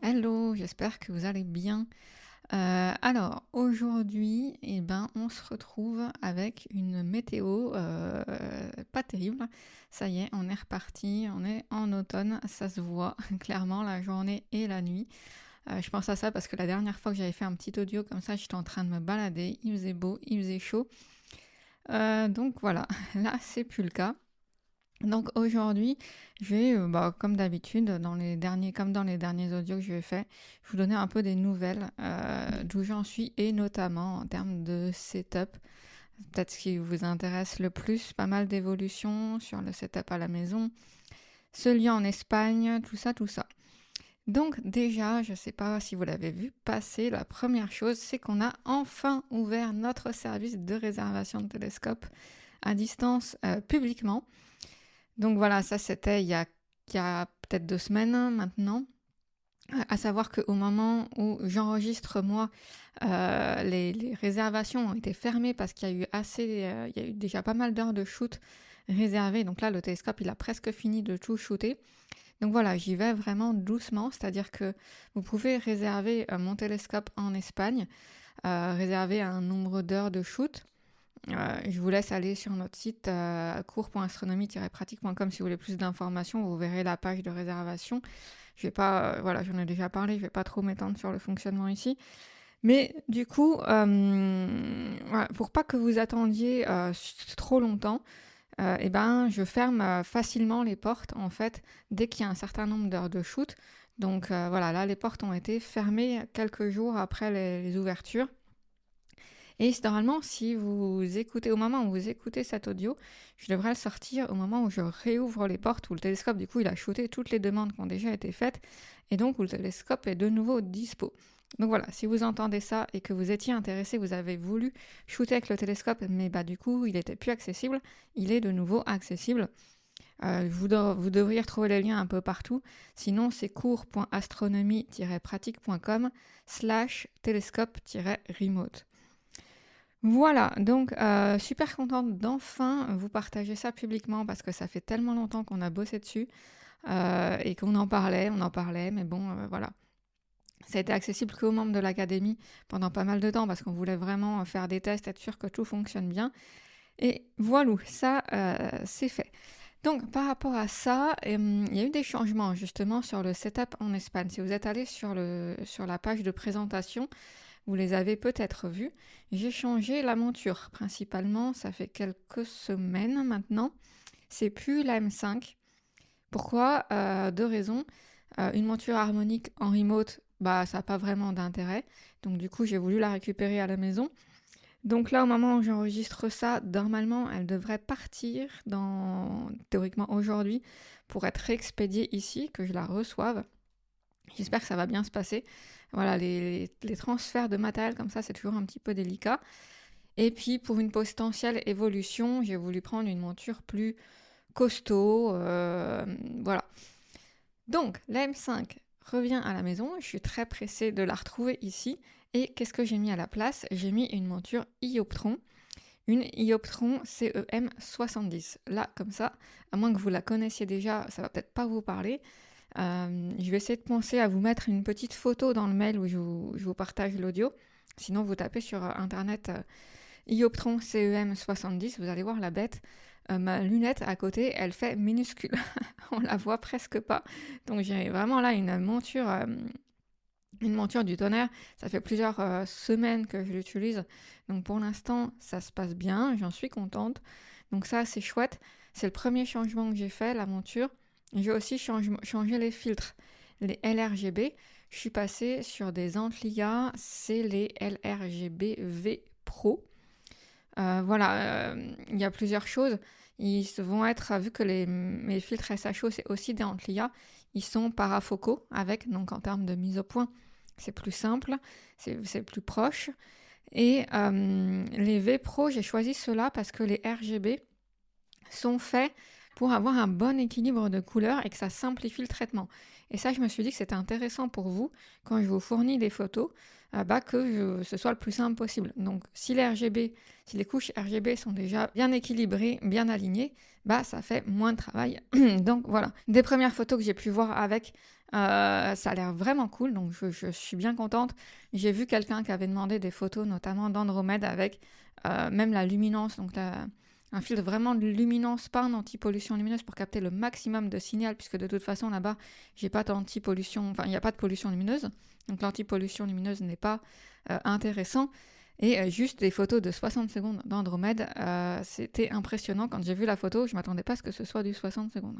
Hello, j'espère que vous allez bien. Alors aujourd'hui, on se retrouve avec une météo pas terrible. Ça y est, on est reparti, on est en automne, ça se voit clairement la journée et la nuit. Je pense à ça parce que la dernière fois que j'avais fait un petit audio comme ça, j'étais en train de me balader, il faisait beau, il faisait chaud. Donc voilà, là c'est plus le cas. Donc aujourd'hui, je vais, comme d'habitude, comme dans les derniers audios que je vais faire, je vous donner un peu des nouvelles d'où j'en suis et notamment en termes de setup. Peut-être ce qui vous intéresse le plus, pas mal d'évolutions sur le setup à la maison, ce lien en Espagne, tout ça, tout ça. Donc déjà, je ne sais pas si vous l'avez vu passer, la première chose, c'est qu'on a enfin ouvert notre service de réservation de télescope à distance publiquement. Donc voilà, ça c'était il y a peut-être 2 semaines maintenant. À savoir qu'au moment où j'enregistre moi, les réservations ont été fermées parce qu'il y a eu il y a eu déjà pas mal d'heures de shoot réservées. Donc là, le télescope, il a presque fini de tout shooter. Donc voilà, j'y vais vraiment doucement, c'est-à-dire que vous pouvez réserver mon télescope en Espagne, réserver un nombre d'heures de shoot. Je vous laisse aller sur notre site cours.astronomie-pratique.com si vous voulez plus d'informations. Vous verrez la page de réservation. Je vais pas, voilà, j'en ai déjà parlé. Je vais pas trop m'étendre sur le fonctionnement ici. Mais du coup, voilà, pour pas que vous attendiez trop longtemps, je ferme facilement les portes en fait dès qu'il y a un certain nombre d'heures de shoot. Donc voilà, là les portes ont été fermées quelques jours après les ouvertures. Et normalement, si vous écoutez, au moment où vous écoutez cet audio, je devrais le sortir au moment où je réouvre les portes, où le télescope, du coup, il a shooté toutes les demandes qui ont déjà été faites, et donc où le télescope est de nouveau dispo. Donc voilà, si vous entendez ça et que vous étiez intéressé, vous avez voulu shooter avec le télescope, mais du coup, il n'était plus accessible, il est de nouveau accessible. Vous devriez retrouver les liens un peu partout. Sinon, c'est cours.astronomie-pratique.com/télescope-remote. Voilà, donc super contente d'enfin vous partager ça publiquement parce que ça fait tellement longtemps qu'on a bossé dessus et qu'on en parlait, mais bon, voilà. Ça a été accessible qu'aux membres de l'académie pendant pas mal de temps parce qu'on voulait vraiment faire des tests, être sûr que tout fonctionne bien. Et voilà, ça, c'est fait. Donc, par rapport à ça, il y a eu des changements justement sur le setup en Espagne. Si vous êtes allé sur la page de présentation, vous les avez peut-être vus. J'ai changé la monture principalement, ça fait quelques semaines maintenant. C'est plus la M5. Pourquoi 2 raisons. Une monture harmonique en remote, ça n'a pas vraiment d'intérêt. Donc du coup, j'ai voulu la récupérer à la maison. Donc là, au moment où j'enregistre ça, normalement, elle devrait partir théoriquement aujourd'hui pour être réexpédiée ici, que je la reçoive. J'espère que ça va bien se passer. Voilà, les transferts de matériel comme ça, c'est toujours un petit peu délicat. Et puis, pour une potentielle évolution, j'ai voulu prendre une monture plus costaud. Voilà. Donc, la M5 revient à la maison. Je suis très pressée de la retrouver ici. Et qu'est-ce que j'ai mis à la place? J'ai mis une monture Ioptron. Une Ioptron CEM 70. Là, comme ça, à moins que vous la connaissiez déjà, ça va peut-être pas vous parler. Je vais essayer de penser à vous mettre une petite photo dans le mail où je vous partage l'audio. Sinon, vous tapez sur internet Ioptron CEM 70, vous allez voir la bête. Ma lunette à côté, elle fait minuscule. On la voit presque pas. Donc j'ai vraiment là une monture du tonnerre. Ça fait plusieurs semaines que je l'utilise. Donc pour l'instant, ça se passe bien. J'en suis contente. Donc ça, c'est chouette. C'est le premier changement que j'ai fait, la monture. J'ai aussi changé les filtres. Les LRGB, je suis passée sur des Antlia, c'est les LRGB V Pro. Voilà, il y a plusieurs choses. Ils vont être, vu que mes filtres SHO, c'est aussi des Antlia, ils sont parafocaux avec, donc en termes de mise au point, c'est plus simple, c'est plus proche. Et les V Pro, j'ai choisi ceux-là parce que les RGB sont faits pour avoir un bon équilibre de couleurs et que ça simplifie le traitement. Et ça, je me suis dit que c'était intéressant pour vous, quand je vous fournis des photos, ce soit le plus simple possible. Donc, si les couches RGB sont déjà bien équilibrées, bien alignées, ça fait moins de travail. Donc, voilà. Des premières photos que j'ai pu voir avec, ça a l'air vraiment cool. Donc, je suis bien contente. J'ai vu quelqu'un qui avait demandé des photos, notamment d'Andromède, avec même la luminance, donc un filtre vraiment de luminance, pas un anti-pollution lumineuse pour capter le maximum de signal, puisque de toute façon là-bas, il n'y a pas de pollution lumineuse. Donc l'anti-pollution lumineuse n'est pas intéressant. Et juste des photos de 60 secondes d'Andromède, c'était impressionnant. Quand j'ai vu la photo, je ne m'attendais pas à ce que ce soit du 60 secondes.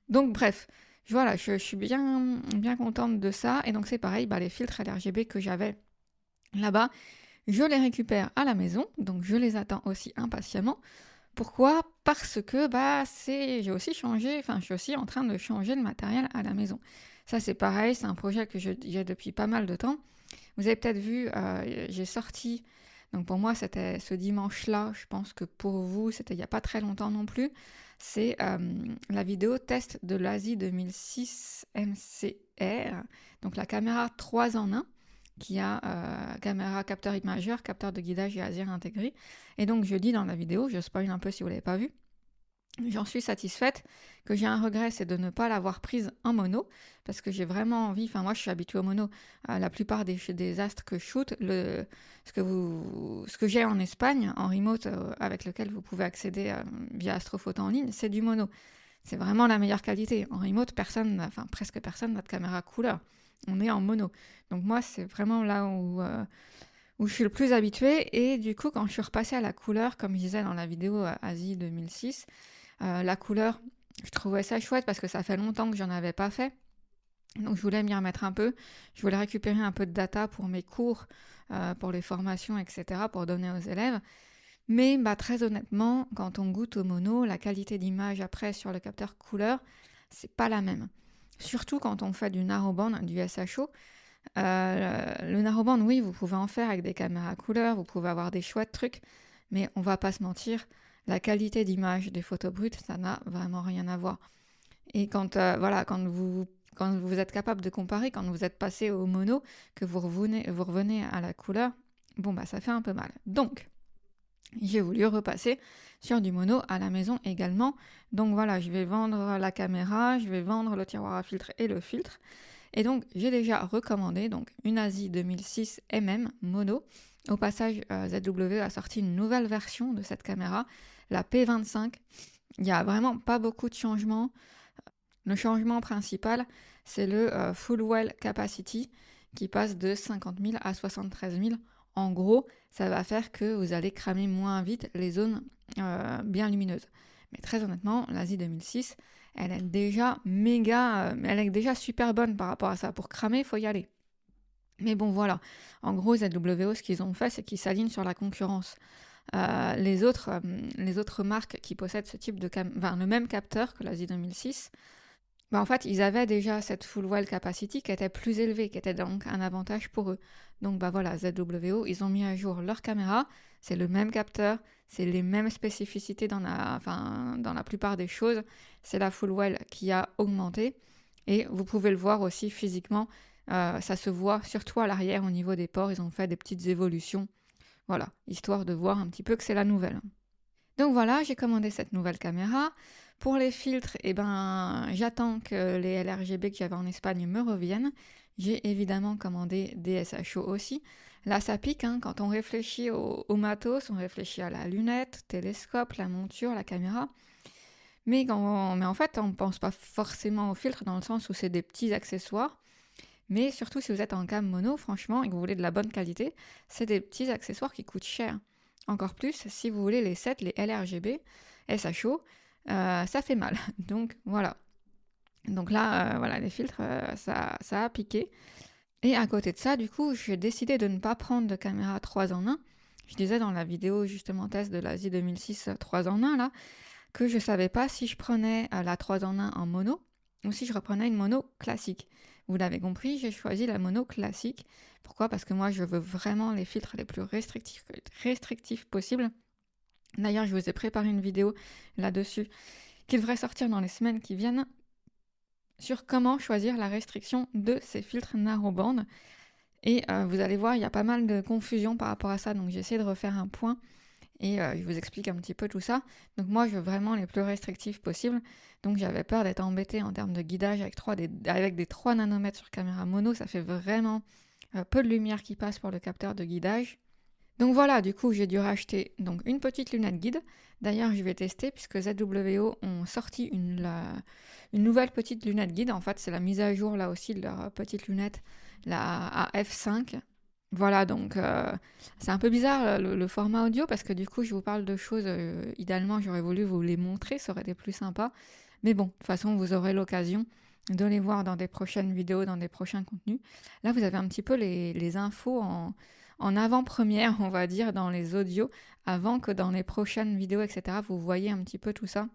Donc bref, voilà, je suis bien, bien contente de ça. Et donc c'est pareil, les filtres RGB que j'avais là-bas, je les récupère à la maison. Donc je les attends aussi impatiemment. Pourquoi ? Parce que je suis aussi en train de changer le matériel à la maison. Ça c'est pareil, c'est un projet que j'ai depuis pas mal de temps. Vous avez peut-être vu, j'ai sorti, donc pour moi c'était ce dimanche-là, je pense que pour vous c'était il n'y a pas très longtemps non plus, c'est la vidéo test de l'ASI 2006 MCR, donc la caméra 3 en 1, qui a caméra, capteur imageur, capteur de guidage et ASIR intégré. Et donc je dis dans la vidéo, je spoil un peu si vous ne l'avez pas vu, j'en suis satisfaite. Que j'ai un regret, c'est de ne pas l'avoir prise en mono, parce que j'ai vraiment envie, moi je suis habituée au mono, la plupart des astres que je shoot, ce que j'ai en Espagne, en remote, avec lequel vous pouvez accéder via Astrophoto en ligne, c'est du mono. C'est vraiment la meilleure qualité. En remote, presque personne n'a de caméra couleur. On est en mono. Donc moi, c'est vraiment là où je suis le plus habituée. Et du coup, quand je suis repassée à la couleur, comme je disais dans la vidéo Asie 2006, la couleur, je trouvais ça chouette parce que ça fait longtemps que j'en avais pas fait. Donc je voulais m'y remettre un peu. Je voulais récupérer un peu de data pour mes cours, pour les formations, etc., pour donner aux élèves. Mais très honnêtement, quand on goûte au mono, la qualité d'image après sur le capteur couleur, c'est pas la même. Surtout quand on fait du narrowband, du SHO. Le narrowband, oui, vous pouvez en faire avec des caméras couleur, vous pouvez avoir des chouettes trucs, mais on va pas se mentir, la qualité d'image des photos brutes, ça n'a vraiment rien à voir. Et quand vous êtes capable de comparer, quand vous êtes passé au mono, que vous revenez à la couleur, ça fait un peu mal. Donc, j'ai voulu repasser sur du mono à la maison également. Donc voilà, je vais vendre la caméra, je vais vendre le tiroir à filtre et le filtre. Et donc, j'ai déjà recommandé une ASI 2006 mono. Au passage, ZW a sorti une nouvelle version de cette caméra, la P25. Il n'y a vraiment pas beaucoup de changements. Le changement principal, c'est le Full Well Capacity qui passe de 50 000 à 73 000. En gros, ça va faire que vous allez cramer moins vite les zones bien lumineuses. Mais très honnêtement, l'ASI 2006, elle est déjà elle est déjà super bonne par rapport à ça. Pour cramer, il faut y aller. Mais bon, voilà. En gros, ZWO, ce qu'ils ont fait, c'est qu'ils s'alignent sur la concurrence. Les autres marques qui possèdent ce type le même capteur que l'ASI 2006, en fait, ils avaient déjà cette full well capacity qui était plus élevée, qui était donc un avantage pour eux. Donc voilà, ZWO, ils ont mis à jour leur caméra, c'est le même capteur, c'est les mêmes spécificités dans la plupart des choses. C'est la full well qui a augmenté. Et vous pouvez le voir aussi physiquement, ça se voit surtout à l'arrière au niveau des ports, ils ont fait des petites évolutions. Voilà, histoire de voir un petit peu que c'est la nouvelle. Donc voilà, j'ai commandé cette nouvelle caméra. Pour les filtres, j'attends que les LRGB que j'avais en Espagne me reviennent. J'ai évidemment commandé des SHO aussi. Là, ça pique, quand on réfléchit au matos, on réfléchit à la lunette, télescope, la monture, la caméra. Mais en fait, on ne pense pas forcément aux filtres dans le sens où c'est des petits accessoires. Mais surtout, si vous êtes en gamme mono, franchement, et que vous voulez de la bonne qualité, c'est des petits accessoires qui coûtent cher. Encore plus, si vous voulez les sets, les LRGB, SHO, ça fait mal. Donc voilà. Donc là, les filtres, ça a piqué. Et à côté de ça, du coup, j'ai décidé de ne pas prendre de caméra 3 en 1. Je disais dans la vidéo justement test de l'ASI 2006 3 en 1 là, que je ne savais pas si je prenais la 3 en 1 en mono ou si je reprenais une mono classique. Vous l'avez compris, j'ai choisi la mono classique. Pourquoi ? Parce que moi, je veux vraiment les filtres les plus restrictifs possibles. D'ailleurs, je vous ai préparé une vidéo là-dessus qui devrait sortir dans les semaines qui viennent. sur comment choisir la restriction de ces filtres narrowband. Et vous allez voir, il y a pas mal de confusion par rapport à ça, donc j'ai essayé de refaire un point et je vous explique un petit peu tout ça. Donc moi, je veux vraiment les plus restrictifs possibles. Donc j'avais peur d'être embêtée en termes de guidage avec des 3 nanomètres sur caméra mono. Ça fait vraiment peu de lumière qui passe pour le capteur de guidage. Donc voilà, du coup, j'ai dû racheter donc une petite lunette guide. D'ailleurs, je vais tester puisque ZWO ont sorti une nouvelle petite lunette guide. En fait, c'est la mise à jour là aussi de leur petite lunette, la AF5. Voilà, donc c'est un peu bizarre le format audio parce que du coup, je vous parle de choses, idéalement, j'aurais voulu vous les montrer, ça aurait été plus sympa. Mais bon, de toute façon, vous aurez l'occasion de les voir dans des prochaines vidéos, dans des prochains contenus. Là, vous avez un petit peu les infos en avant-première, on va dire, dans les audios, avant que dans les prochaines vidéos, etc., vous voyez un petit peu tout ça.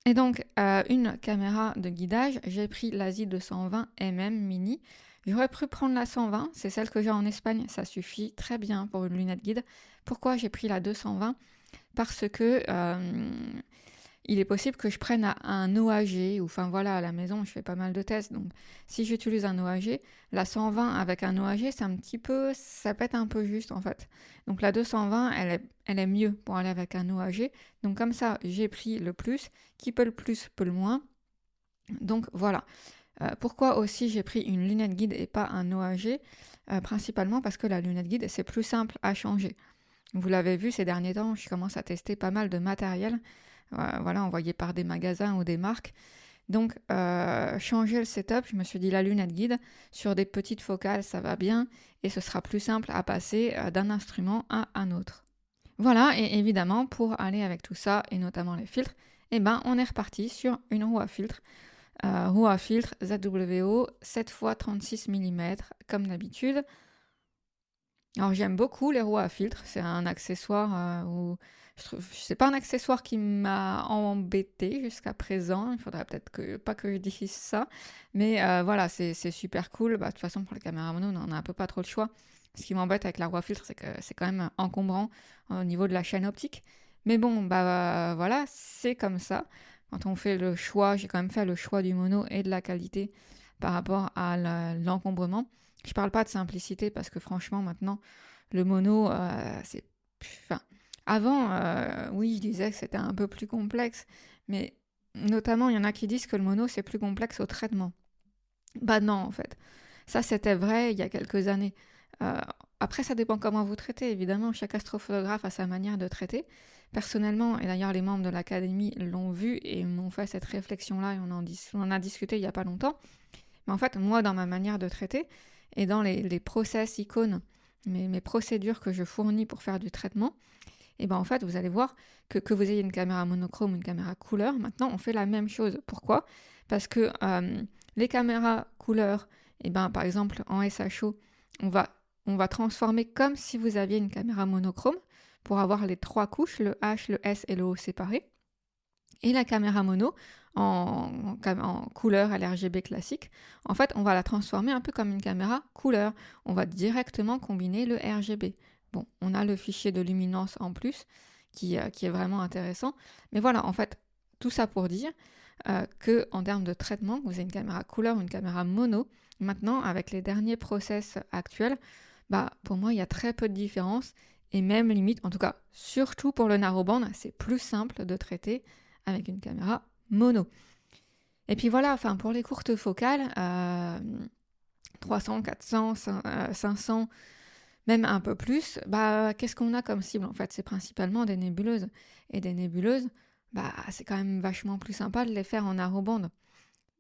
Et donc, une caméra de guidage, j'ai pris la Z220mm mini. J'aurais pu prendre la 120, c'est celle que j'ai en Espagne, ça suffit très bien pour une lunette guide. Pourquoi j'ai pris la 220 ? Parce que il est possible que je prenne un OAG, ou enfin voilà, à la maison, je fais pas mal de tests, donc si j'utilise un OAG, la 120 avec un OAG, c'est un petit peu, ça pète un peu juste en fait. Donc la 220, elle est mieux pour aller avec un OAG, donc comme ça, j'ai pris le plus, qui peut le plus, peut le moins, donc voilà. Pourquoi aussi j'ai pris une lunette guide et pas un OAG ? Principalement parce que la lunette guide, c'est plus simple à changer. Vous l'avez vu ces derniers temps, je commence à tester pas mal de matériel, voilà, envoyé par des magasins ou des marques. Donc, changer le setup, je me suis dit la lunette guide, sur des petites focales, ça va bien, et ce sera plus simple à passer d'un instrument à un autre. Voilà, et évidemment, pour aller avec tout ça, et notamment les filtres, eh ben, on est reparti sur une roue à filtre. Roue à filtre ZWO 7x36 mm, comme d'habitude. Alors j'aime beaucoup les roues à filtre, c'est un accessoire c'est pas un accessoire qui m'a embêté jusqu'à présent. Il faudrait peut-être pas que je dise ça, mais voilà, c'est super cool. Bah, de toute façon, pour la caméra mono, on a un peu pas trop le choix. Ce qui m'embête avec la roue à filtre, c'est que c'est quand même encombrant au niveau de la chaîne optique. Mais bon, bah voilà, c'est comme ça. Quand on fait le choix, j'ai quand même fait le choix du mono et de la qualité par rapport à l'encombrement. Je parle pas de simplicité parce que franchement, maintenant, le mono, c'est. Enfin, avant, oui, je disais que c'était un peu plus complexe, mais notamment, il y en a qui disent que le mono, c'est plus complexe au traitement. Bah non, en fait. Ça, c'était vrai il y a quelques années. Euh, Après, ça dépend comment vous traitez, évidemment. Chaque astrophotographe a sa manière de traiter. Personnellement, et d'ailleurs les membres de l'académie l'ont vu et m'ont fait cette réflexion-là et on en a discuté il n'y a pas longtemps. Mais en fait, moi, dans ma manière de traiter et dans les process icônes, mes procédures que je fournis pour faire du traitement, et ben en fait, vous allez voir que vous ayez une caméra monochrome ou une caméra couleur, maintenant, on fait la même chose. Pourquoi ? Parce que les caméras couleur, et ben par exemple, en SHO, on va transformer comme si vous aviez une caméra monochrome pour avoir les 3 couches, le H, le S et le O séparés. Et la caméra mono, en couleur LRGB classique, en fait, on va la transformer un peu comme une caméra couleur. On va directement combiner le RGB. Bon, on a le fichier de luminance en plus, qui est vraiment intéressant. Mais voilà, en fait, tout ça pour dire que en termes de traitement, vous avez une caméra couleur ou une caméra mono. Maintenant, avec les derniers process actuels, bah, pour moi, il y a très peu de différence. Et même limite, en tout cas, surtout pour le narrowband, c'est plus simple de traiter avec une caméra mono. Et puis voilà, enfin pour les courtes focales, 300, 400, 500, même un peu plus, bah qu'est-ce qu'on a comme cible en fait ? C'est principalement des nébuleuses. Et des nébuleuses, bah c'est quand même vachement plus sympa de les faire en narrowband.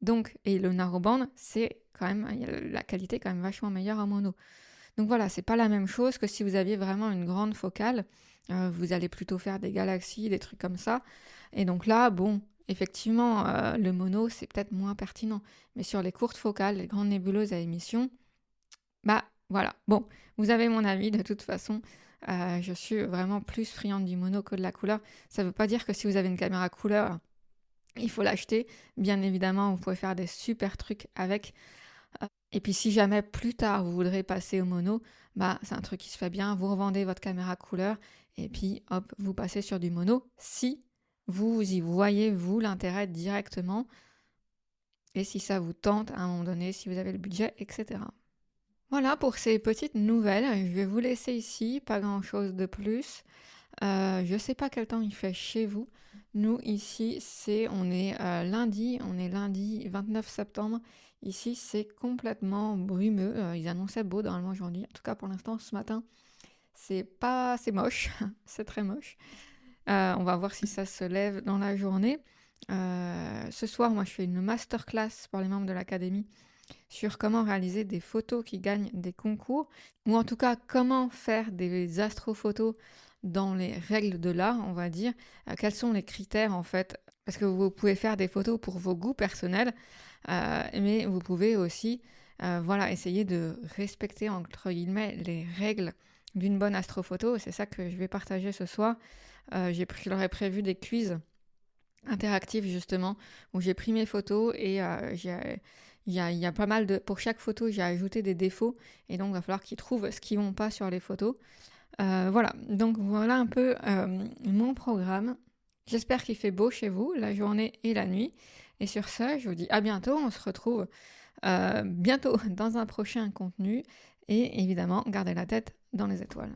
Donc, et le narrowband, c'est quand même, la qualité est quand même vachement meilleure en mono. Donc voilà, c'est pas la même chose que si vous aviez vraiment une grande focale. Vous allez plutôt faire des galaxies, des trucs comme ça. Et donc là, bon, effectivement, le mono, c'est peut-être moins pertinent. Mais sur les courtes focales, les grandes nébuleuses à émission, bah voilà. Bon, vous avez mon avis de toute façon. Je suis vraiment plus friande du mono que de la couleur. Ça veut pas dire que si vous avez une caméra couleur, il faut l'acheter. Bien évidemment, vous pouvez faire des super trucs avec. Et puis si jamais plus tard vous voudrez passer au mono, bah c'est un truc qui se fait bien, vous revendez votre caméra couleur et puis hop, vous passez sur du mono si vous y voyez vous l'intérêt directement. et si ça vous tente à un moment donné, si vous avez le budget, etc. Voilà pour ces petites nouvelles. Je vais vous laisser ici, pas grand-chose de plus. Je sais pas quel temps il fait chez vous. Nous, ici, on est lundi 29 septembre. Ici, c'est complètement brumeux. Ils annonçaient beau normalement aujourd'hui. En tout cas, pour l'instant, ce matin, c'est moche. C'est très moche. On va voir si ça se lève dans la journée. Ce soir, moi, je fais une masterclass pour les membres de l'académie sur comment réaliser des photos qui gagnent des concours, ou en tout cas comment faire des astrophotos dans les règles de l'art, on va dire. Quels sont les critères en fait, parce que vous pouvez faire des photos pour vos goûts personnels, mais vous pouvez aussi essayer de respecter entre guillemets les règles d'une bonne astrophoto. C'est ça que je vais partager ce soir. Je leur ai prévu des quiz interactifs justement, où j'ai pris mes photos et il y a pas mal de... Pour chaque photo, j'ai ajouté des défauts et donc il va falloir qu'ils trouvent ce qui ne vont pas sur les photos. Voilà, donc voilà un peu mon programme. J'espère qu'il fait beau chez vous, la journée et la nuit. Et sur ce, je vous dis à bientôt. On se retrouve bientôt dans un prochain contenu. Et évidemment, gardez la tête dans les étoiles.